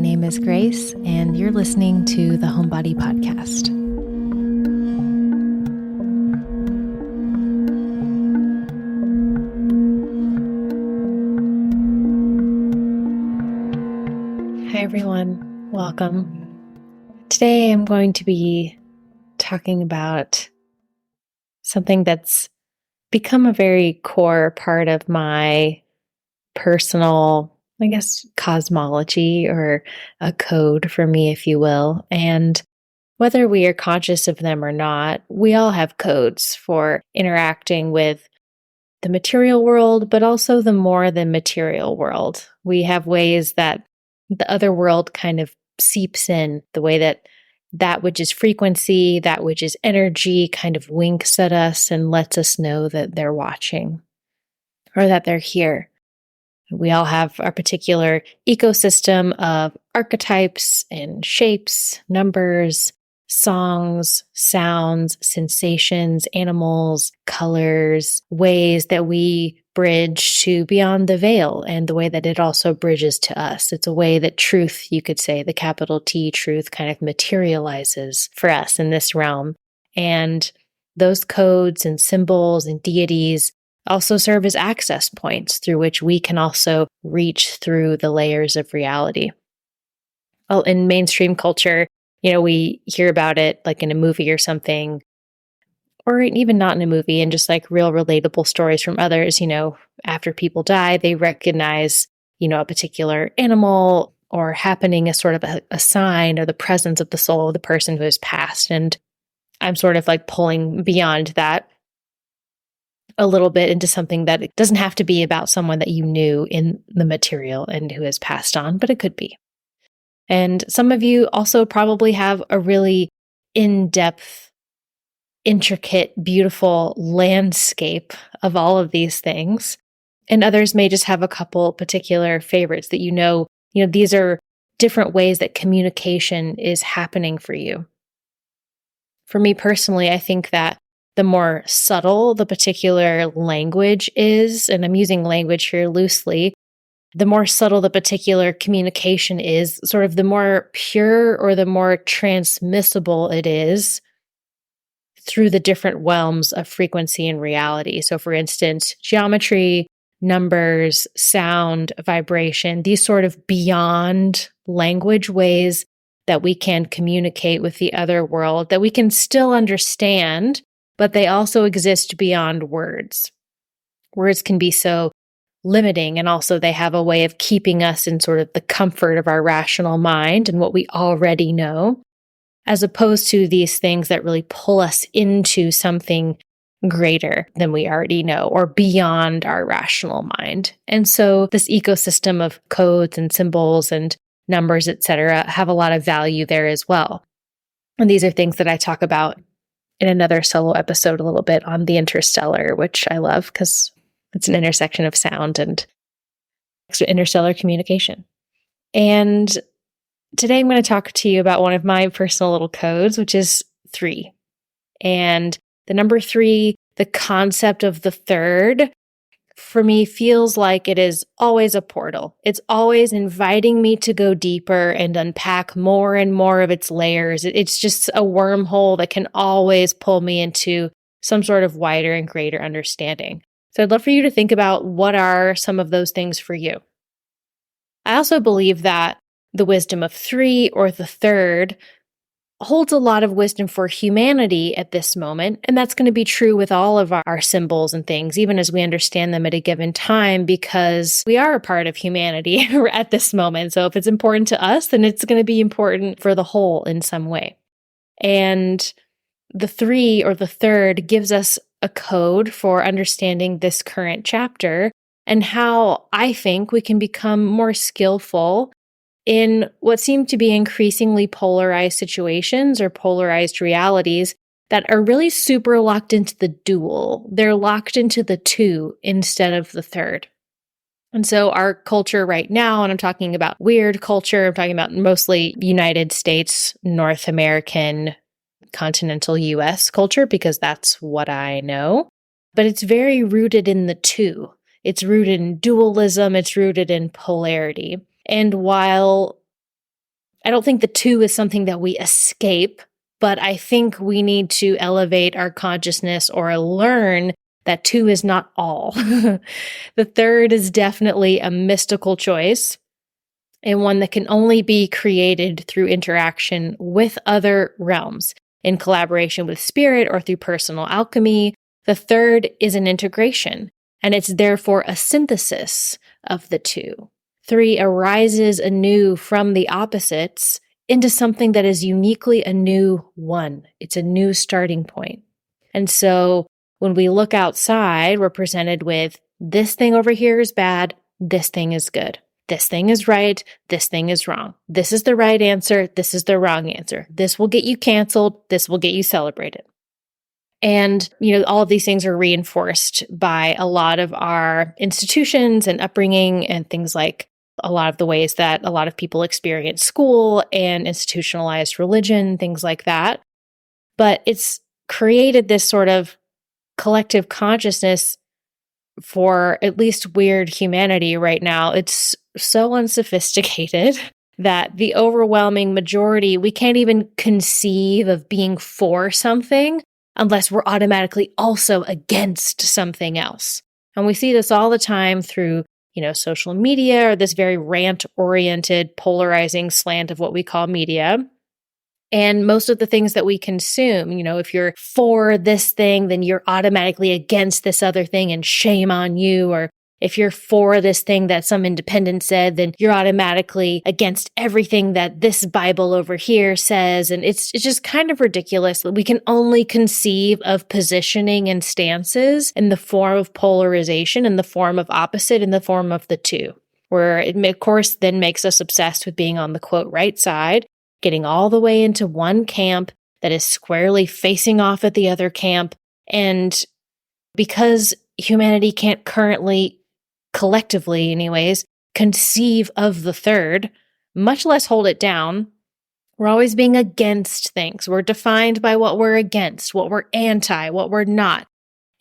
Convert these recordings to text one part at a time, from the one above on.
name is Grace, and you're listening to the Homebody Podcast. Hi, everyone. Welcome. Today, I'm going to be talking about something that's become a very core part of my personal, cosmology or a code for me, if you will. And whether we are conscious of them or not, we all have codes for interacting with the material world, but also the more than material world. We have ways that the other world kind of seeps in, the way that which is frequency, that which is energy kind of winks at us and lets us know that they're watching or that they're here. We all have our particular ecosystem of archetypes and shapes, numbers, songs, sounds, sensations, animals, colors, ways that we bridge to beyond the veil and the way that it also bridges to us. It's a way that truth, you could say, the capital T truth kind of materializes for us in this realm. And those codes and symbols and deities also serve as access points through which we can also reach through the layers of reality. Well, in mainstream culture, we hear about it like in a movie or something, or even not in a movie, and just like real relatable stories from others. After people die, they recognize, a particular animal or happening as sort of a sign or the presence of the soul of the person who has passed. And I'm sort of like pulling beyond that a little bit into something that it doesn't have to be about someone that you knew in the material and who has passed on, but it could be. And some of you also probably have a really in-depth, intricate, beautiful landscape of all of these things. And others may just have a couple particular favorites that these are different ways that communication is happening for you. For me personally, I think that the more subtle the particular language is, and I'm using language here loosely, the more subtle the particular communication is, sort of the more pure or the more transmissible it is through the different realms of frequency and reality. So for instance, geometry, numbers, sound, vibration, these sort of beyond language ways that we can communicate with the other world, that we can still understand, but they also exist beyond words. Words can be so limiting, and also they have a way of keeping us in sort of the comfort of our rational mind and what we already know, as opposed to these things that really pull us into something greater than we already know or beyond our rational mind. And so this ecosystem of codes and symbols and numbers, etc., have a lot of value there as well. And these are things that I talk about in another solo episode a little bit on the interstellar, which I love because it's an intersection of sound and interstellar communication. And today I'm going to talk to you about one of my personal little codes, which is 3. And the number 3, the concept of the third, for me feels like it is always a portal. It's always inviting me to go deeper and unpack more and more of its layers. It's just a wormhole that can always pull me into some sort of wider and greater understanding. So I'd love for you to think about what are some of those things for you. I also believe that the wisdom of 3 or the third holds a lot of wisdom for humanity at this moment. And that's going to be true with all of our symbols and things, even as we understand them at a given time, because we are a part of humanity at this moment. So if it's important to us, then it's going to be important for the whole in some way. And the 3 or the third gives us a code for understanding this current chapter and how I think we can become more skillful in what seem to be increasingly polarized situations or polarized realities that are really super locked into the dual. They're locked into the 2 instead of the third. And so our culture right now, and I'm talking about weird culture, I'm talking about mostly United States, North American, continental US culture, because that's what I know. But it's very rooted in the 2. It's rooted in dualism. It's rooted in polarity. And while I don't think the two is something that we escape, but I think we need to elevate our consciousness or learn that two is not all. The third is definitely a mystical choice and one that can only be created through interaction with other realms, in collaboration with spirit or through personal alchemy. The third is an integration, and it's therefore a synthesis of the two. Three arises anew from the opposites into something that is uniquely a new one. It's a new starting point. And so when we look outside, we're presented with this thing over here is bad, this thing is good. This thing is right, this thing is wrong. This is the right answer, this is the wrong answer. This will get you canceled, this will get you celebrated. And, all of these things are reinforced by a lot of our institutions and upbringing and things like a lot of the ways that a lot of people experience school and institutionalized religion, things like that. But it's created this sort of collective consciousness for at least weird humanity right now. It's so unsophisticated that the overwhelming majority, we can't even conceive of being for something unless we're automatically also against something else. And we see this all the time through, social media or this very rant-oriented, polarizing slant of what we call media. And most of the things that we consume, if you're for this thing, then you're automatically against this other thing and shame on you. Or if you're for this thing that some independent said, then you're automatically against everything that this Bible over here says. And it's just kind of ridiculous that we can only conceive of positioning and stances in the form of polarization, in the form of opposite, in the form of the two, where it, of course, then makes us obsessed with being on the quote right side, getting all the way into one camp that is squarely facing off at the other camp. And because humanity can't currently, collectively anyways, conceive of the third, much less hold it down, we're always being against things. We're defined by what we're against, what we're anti, what we're not.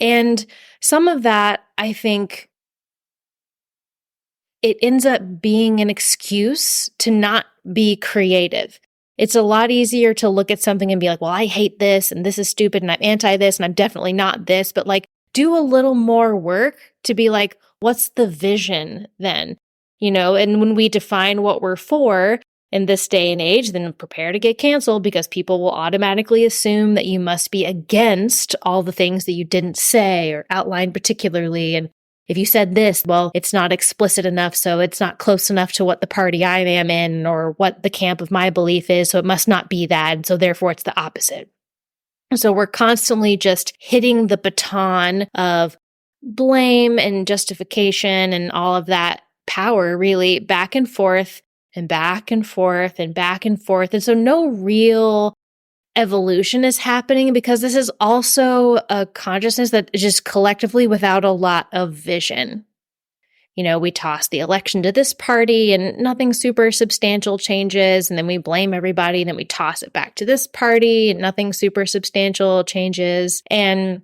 And some of that, I think, it ends up being an excuse to not be creative. It's a lot easier to look at something and be like, well, I hate this and this is stupid and I'm anti this and I'm definitely not this, but do a little more work to be like, what's the vision then? And when we define what we're for in this day and age, then prepare to get canceled because people will automatically assume that you must be against all the things that you didn't say or outline particularly. And if you said this, well, it's not explicit enough, so it's not close enough to what the party I am in or what the camp of my belief is, so it must not be that, and so therefore it's the opposite. So we're constantly just hitting the baton of blame and justification and all of that power really back and forth and back and forth and back and forth. And so no real evolution is happening because this is also a consciousness that is just collectively without a lot of vision. We toss the election to this party and nothing super substantial changes. And then we blame everybody. And then we toss it back to this party and nothing super substantial changes. And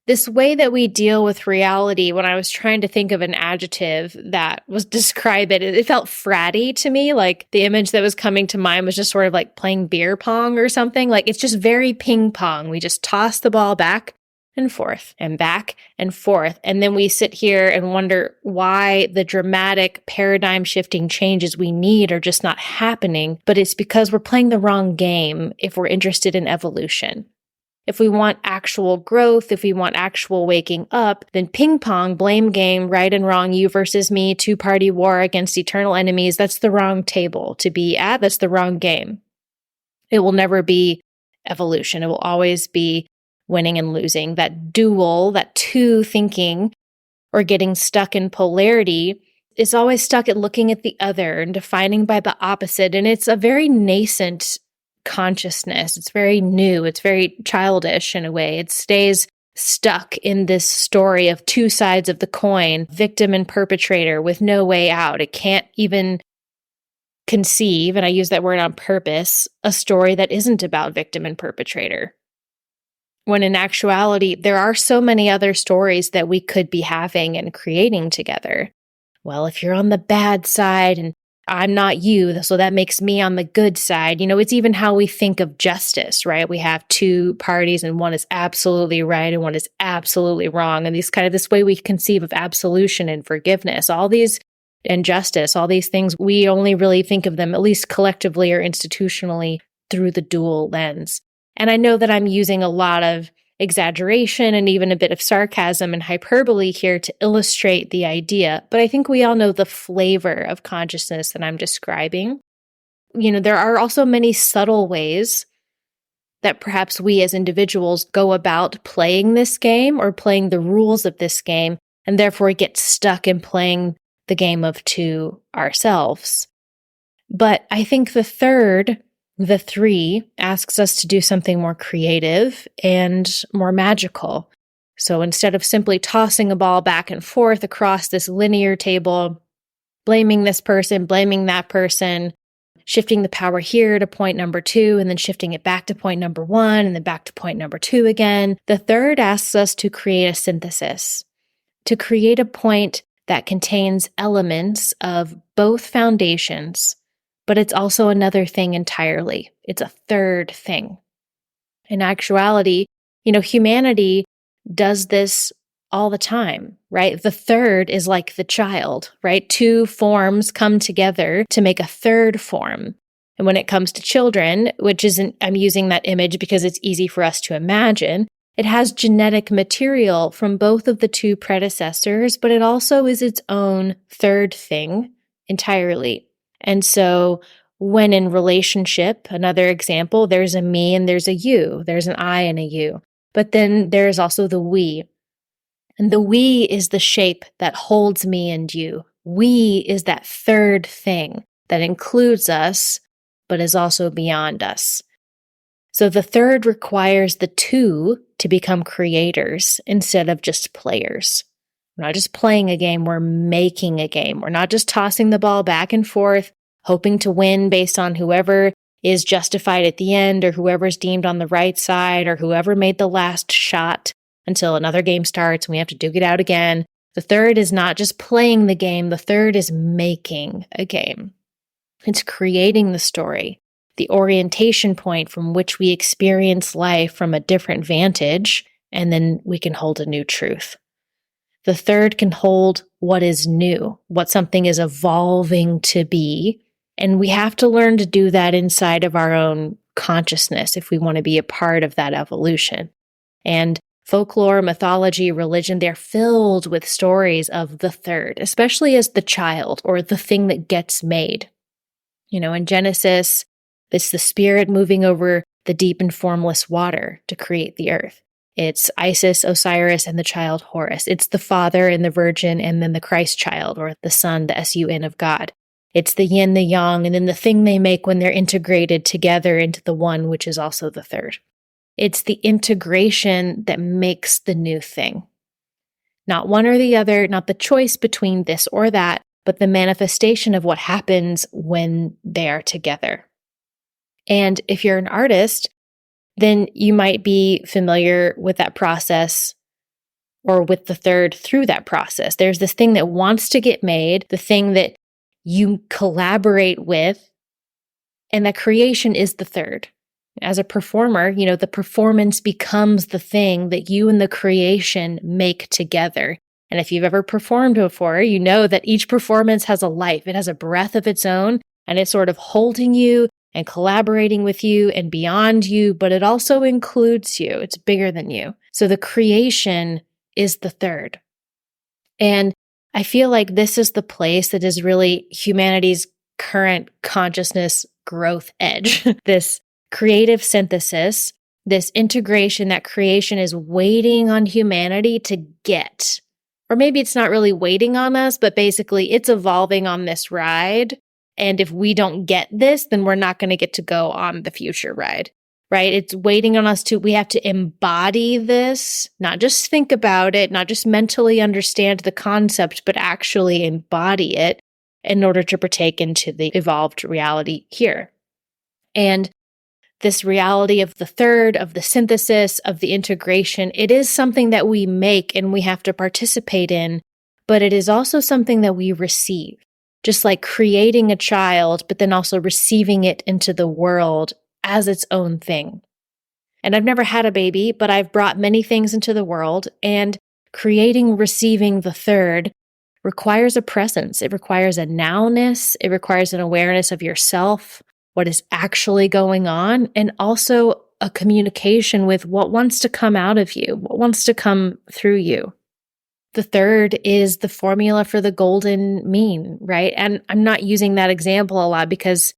this way that we deal with reality, when I was trying to think of an adjective that was describe it, it felt fratty to me. Like the image that was coming to mind was just sort of like playing beer pong or something. Like it's just very ping pong. We just toss the ball back and forth and back and forth. And then we sit here and wonder why the dramatic paradigm shifting changes we need are just not happening. But it's because we're playing the wrong game if we're interested in evolution. If we want actual growth, if we want actual waking up, then ping pong, blame game, right and wrong, you versus me, two-party war against eternal enemies, that's the wrong table to be at. That's the wrong game. It will never be evolution. It will always be winning and losing. That dual, that two thinking or getting stuck in polarity is always stuck at looking at the other and defining by the opposite. And it's a very nascent consciousness. It's very new. It's very childish in a way. It stays stuck in this story of two sides of the coin, victim and perpetrator with no way out. It can't even conceive, and I use that word on purpose, a story that isn't about victim and perpetrator. When in actuality, there are so many other stories that we could be having and creating together. Well, if you're on the bad side and I'm not you, so that makes me on the good side. It's even how we think of justice, right? We have two parties and one is absolutely right and one is absolutely wrong. And this way we conceive of absolution and forgiveness, all these, and justice, all these things, we only really think of them, at least collectively or institutionally, through the dual lens. And I know that I'm using a lot of exaggeration and even a bit of sarcasm and hyperbole here to illustrate the idea, but I think we all know the flavor of consciousness that I'm describing. There are also many subtle ways that perhaps we as individuals go about playing this game or playing the rules of this game, and therefore get stuck in playing the game of two ourselves. But I think the three asks us to do something more creative and more magical. So instead of simply tossing a ball back and forth across this linear table, blaming this person, blaming that person, shifting the power here to point number 2, and then shifting it back to point number 1, and then back to point number 2 again, the third asks us to create a synthesis, to create a point that contains elements of both foundations, but it's also another thing entirely. It's a third thing. In actuality, humanity does this all the time, right? The third is like the child, right? Two forms come together to make a third form. And when it comes to children, I'm using that image because it's easy for us to imagine, it has genetic material from both of the two predecessors, but it also is its own third thing entirely. And so when in relationship, another example, there's a me and there's a you, there's an I and a you, but then there's also the we. And the we is the shape that holds me and you. We is that third thing that includes us, but is also beyond us. So the third requires the two to become creators instead of just players. We're not just playing a game, we're making a game. We're not just tossing the ball back and forth, hoping to win based on whoever is justified at the end or whoever's deemed on the right side or whoever made the last shot until another game starts and we have to duke it out again. The third is not just playing the game, the third is making a game. It's creating the story, the orientation point from which we experience life from a different vantage, and then we can hold a new truth. The third can hold what is new, what something is evolving to be, and we have to learn to do that inside of our own consciousness if we want to be a part of that evolution. And folklore, mythology, religion, they're filled with stories of the third, especially as the child or the thing that gets made. In Genesis, it's the spirit moving over the deep and formless water to create the earth. It's Isis, Osiris, and the child Horus. It's the Father and the Virgin, and then the Christ child, or the Son, the S-U-N of God. It's the yin, the yang, and then the thing they make when they're integrated together into the one, which is also the third. It's the integration that makes the new thing. Not one or the other, not the choice between this or that, but the manifestation of what happens when they are together. And if you're an artist, then you might be familiar with that process or with the third through that process. There's this thing that wants to get made, the thing that you collaborate with, and that creation is the third. As a performer, the performance becomes the thing that you and the creation make together. And if you've ever performed before, you know that each performance has a life. It has a breath of its own, and it's sort of holding you and collaborating with you and beyond you, but it also includes you. It's bigger than you. So the creation is the third. And I feel like this is the place that is really humanity's current consciousness growth edge. This creative synthesis, this integration that creation is waiting on humanity to get. Or maybe it's not really waiting on us, but basically it's evolving on this ride. And if we don't get this, then we're not going to get to go on the future ride, right? It's waiting on us we have to embody this, not just think about it, not just mentally understand the concept, but actually embody it in order to partake into the evolved reality here. And this reality of the third, of the synthesis, of the integration, it is something that we make and we have to participate in, but it is also something that we receive. just like creating a child, but then also receiving it into the world as its own thing. And I've never had a baby, but I've brought many things into the world, and creating, receiving the third requires a presence. It requires a nowness. It requires an awareness of yourself, what is actually going on, and also a communication with what wants to come out of you, what wants to come through you. The third is the formula for the golden mean, right? And I'm not using that example a lot because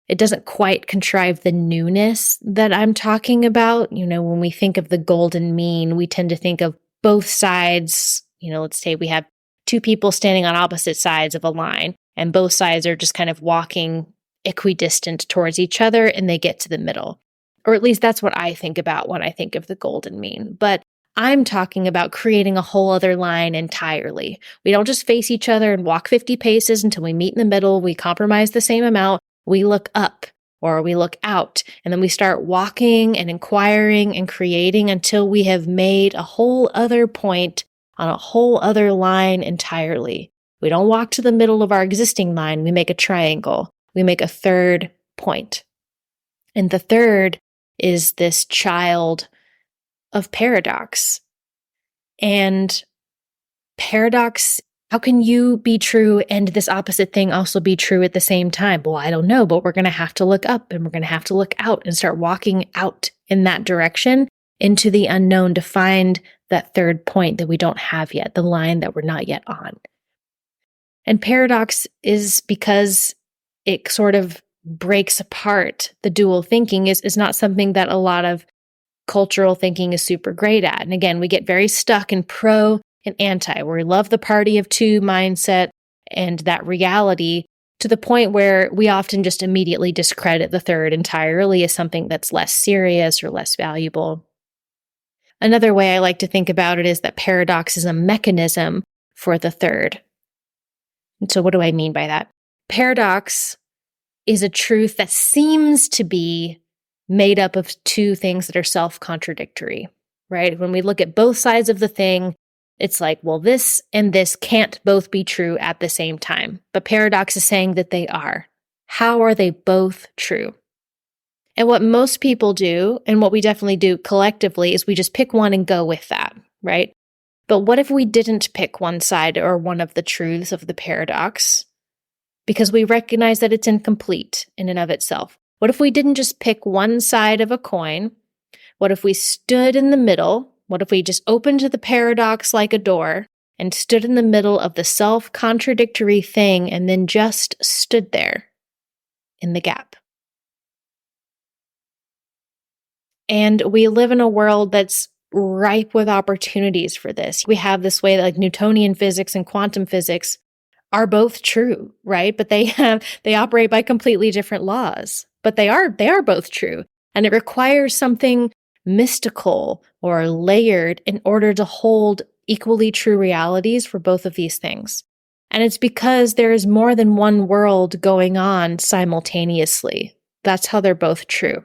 it doesn't quite contrive the newness that I'm talking about. When we think of the golden mean, we tend to think of both sides. Let's say we have two people standing on opposite sides of a line, and both sides are just kind of walking equidistant towards each other, and they get to the middle. Or at least that's what I think about when I think of the golden mean. But I'm talking about creating a whole other line entirely. We don't just face each other and walk 50 paces until we meet in the middle. We compromise the same amount. We look up or we look out, and then we start walking and inquiring and creating until we have made a whole other point on a whole other line entirely. We don't walk to the middle of our existing line. We make a triangle. We make a third point. And the third is this child of paradox. And paradox, how can you be true and this opposite thing also be true at the same time? Well, I don't know, but we're going to have to look up and we're going to have to look out and start walking out in that direction into the unknown to find that third point that we don't have yet, the line that we're not yet on. And paradox is because it sort of breaks apart the dual thinking is not something that a lot of cultural thinking is super great at. And again, we get very stuck in pro and anti, where we love the party of two mindset and that reality to the point where we often just immediately discredit the third entirely as something that's less serious or less valuable. Another way I like to think about it is that paradox is a mechanism for the third. And so what do I mean by that? Paradox is a truth that seems to be made up of two things that are self-contradictory, right? When we look at both sides of the thing, it's like, well, this and this can't both be true at the same time. But paradox is saying that they are. How are they both true? And what most people do, and what we definitely do collectively, is we just pick one and go with that, right? But what if we didn't pick one side or one of the truths of the paradox? Because we recognize that it's incomplete in and of itself. What if we didn't just pick one side of a coin? What if we stood in the middle? What if we just opened the paradox like a door and stood in the middle of the self-contradictory thing and then just stood there in the gap? And we live in a world that's ripe with opportunities for this. We have this way that like Newtonian physics and quantum physics are both true, right? But they operate by completely different laws. But they are both true. And it requires something mystical or layered in order to hold equally true realities for both of these things. And it's because there is more than one world going on simultaneously. That's how they're both true.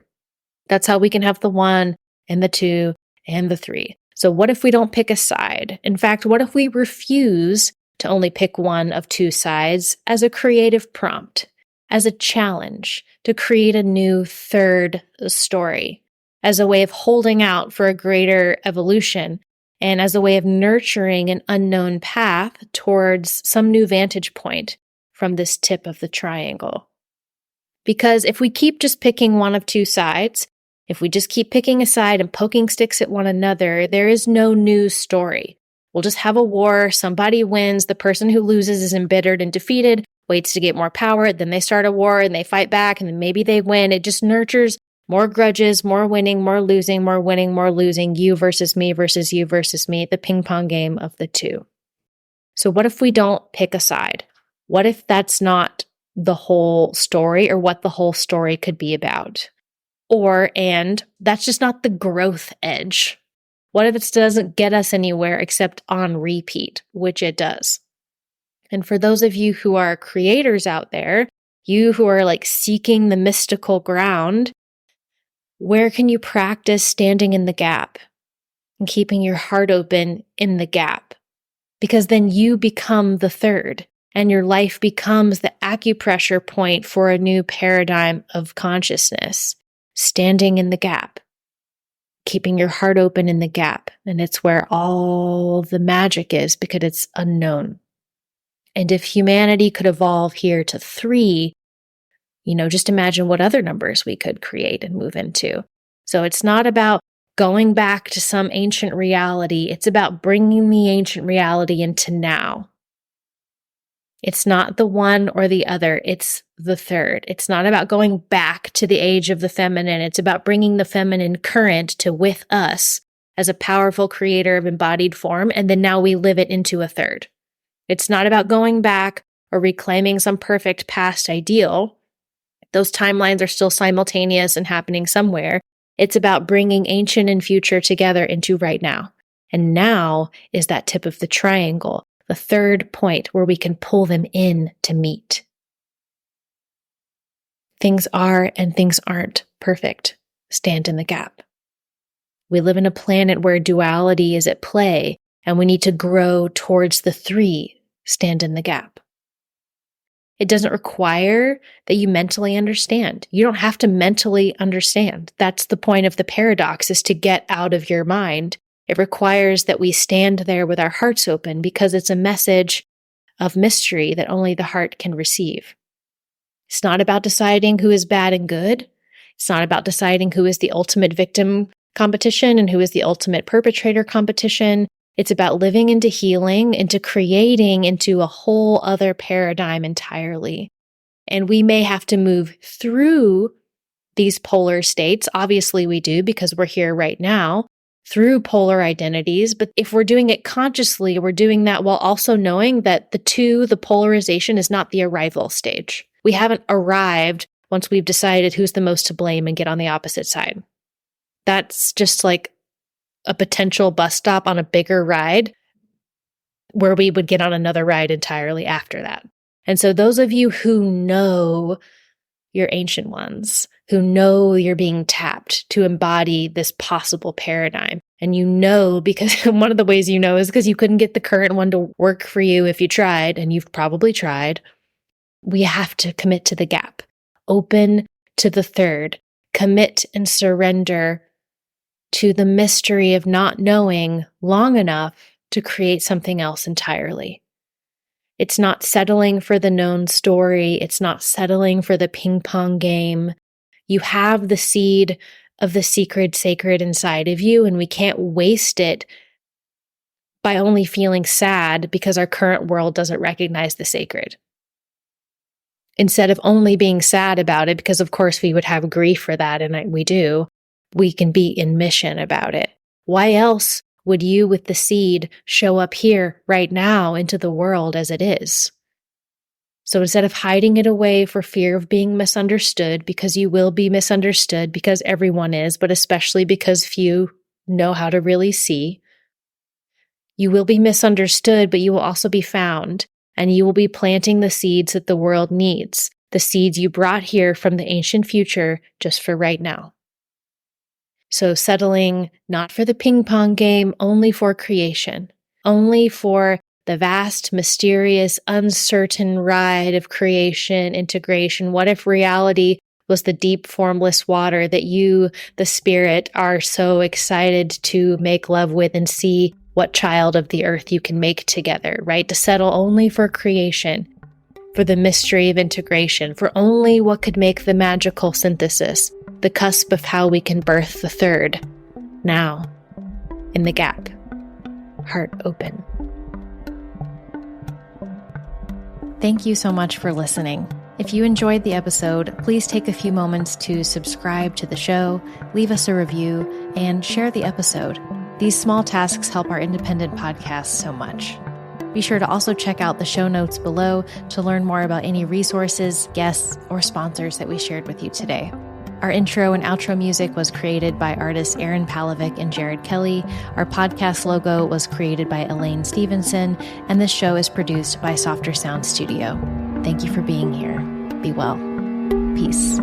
That's how we can have the one and the two and the three. So what if we don't pick a side? In fact, what if we refuse to only pick one of two sides as a creative prompt, as a challenge to create a new third story, as a way of holding out for a greater evolution, and as a way of nurturing an unknown path towards some new vantage point from this tip of the triangle? Because if we keep just picking one of two sides, if we just keep picking a side and poking sticks at one another, there is no new story. We'll just have a war, somebody wins, the person who loses is embittered and defeated, waits to get more power, then they start a war and they fight back and then maybe they win. It just nurtures more grudges, more winning, more losing, more winning, more losing, you versus me versus you versus me, the ping pong game of the two. So what if we don't pick a side? What if that's not the whole story or what the whole story could be about? And that's just not the growth edge. What if it doesn't get us anywhere except on repeat, which it does? And for those of you who are creators out there, you who are like seeking the mystical ground, where can you practice standing in the gap and keeping your heart open in the gap? Because then you become the third. and your life becomes the acupressure point for a new paradigm of consciousness, standing in the gap, keeping your heart open in the gap. And it's where all the magic is because it's unknown. And if humanity could evolve here to 3, just imagine what other numbers we could create and move into. So it's not about going back to some ancient reality. It's about bringing the ancient reality into now. It's not the one or the other. It's the third. It's not about going back to the age of the feminine. It's about bringing the feminine current to with us as a powerful creator of embodied form. And then now we live it into a third. It's not about going back or reclaiming some perfect past ideal. Those timelines are still simultaneous and happening somewhere. It's about bringing ancient and future together into right now. And now is that tip of the triangle, the third point where we can pull them in to meet. Things are and things aren't perfect. Stand in the gap. We live in a planet where duality is at play, and we need to grow towards the 3. Stand in the gap. It doesn't require that you mentally understand. You don't have to mentally understand. That's the point of the paradox, is to get out of your mind. It requires that we stand there with our hearts open because it's a message of mystery that only the heart can receive. It's not about deciding who is bad and good. It's not about deciding who is the ultimate victim competition and who is the ultimate perpetrator competition. It's about living into healing, into creating into a whole other paradigm entirely. And we may have to move through these polar states. Obviously we do, because we're here right now, through polar identities. But if we're doing it consciously, we're doing that while also knowing that the polarization is not the arrival stage. We haven't arrived once we've decided who's the most to blame and get on the opposite side. That's just like a potential bus stop on a bigger ride where we would get on another ride entirely after that. And so those of you who know your ancient ones, who know you're being tapped to embody this possible paradigm, and because one of the ways you know is because you couldn't get the current one to work for you if you tried, and you've probably tried, we have to commit to the gap, open to the third, commit and surrender to the mystery of not knowing long enough to create something else entirely. It's not settling for the known story. It's not settling for the ping pong game. You have the seed of the secret sacred inside of you, and we can't waste it by only feeling sad because our current world doesn't recognize the sacred. Instead of only being sad about it, because of course we would have grief for that, and we do, we can be in mission about it. Why else would you with the seed show up here right now into the world as it is? So instead of hiding it away for fear of being misunderstood, because you will be misunderstood, because everyone is, but especially because few know how to really see, you will be misunderstood, but you will also be found, and you will be planting the seeds that the world needs, the seeds you brought here from the ancient future just for right now. So settling not for the ping pong game, only for creation, only for the vast, mysterious, uncertain ride of creation, integration. What if reality was the deep, formless water that you, the spirit, are so excited to make love with and see what child of the earth you can make together, right? To settle only for creation, for the mystery of integration, for only what could make the magical synthesis, the cusp of how we can birth the third, now, in the gap, heart open. Thank you so much for listening. If you enjoyed the episode, please take a few moments to subscribe to the show, leave us a review, and share the episode. These small tasks help our independent podcast so much. Be sure to also check out the show notes below to learn more about any resources, guests, or sponsors that we shared with you today. Our intro and outro music was created by artists Aaron Palovic and Jared Kelly. Our podcast logo was created by Elaine Stevenson, and this show is produced by Softer Sound Studio. Thank you for being here. Be well. Peace.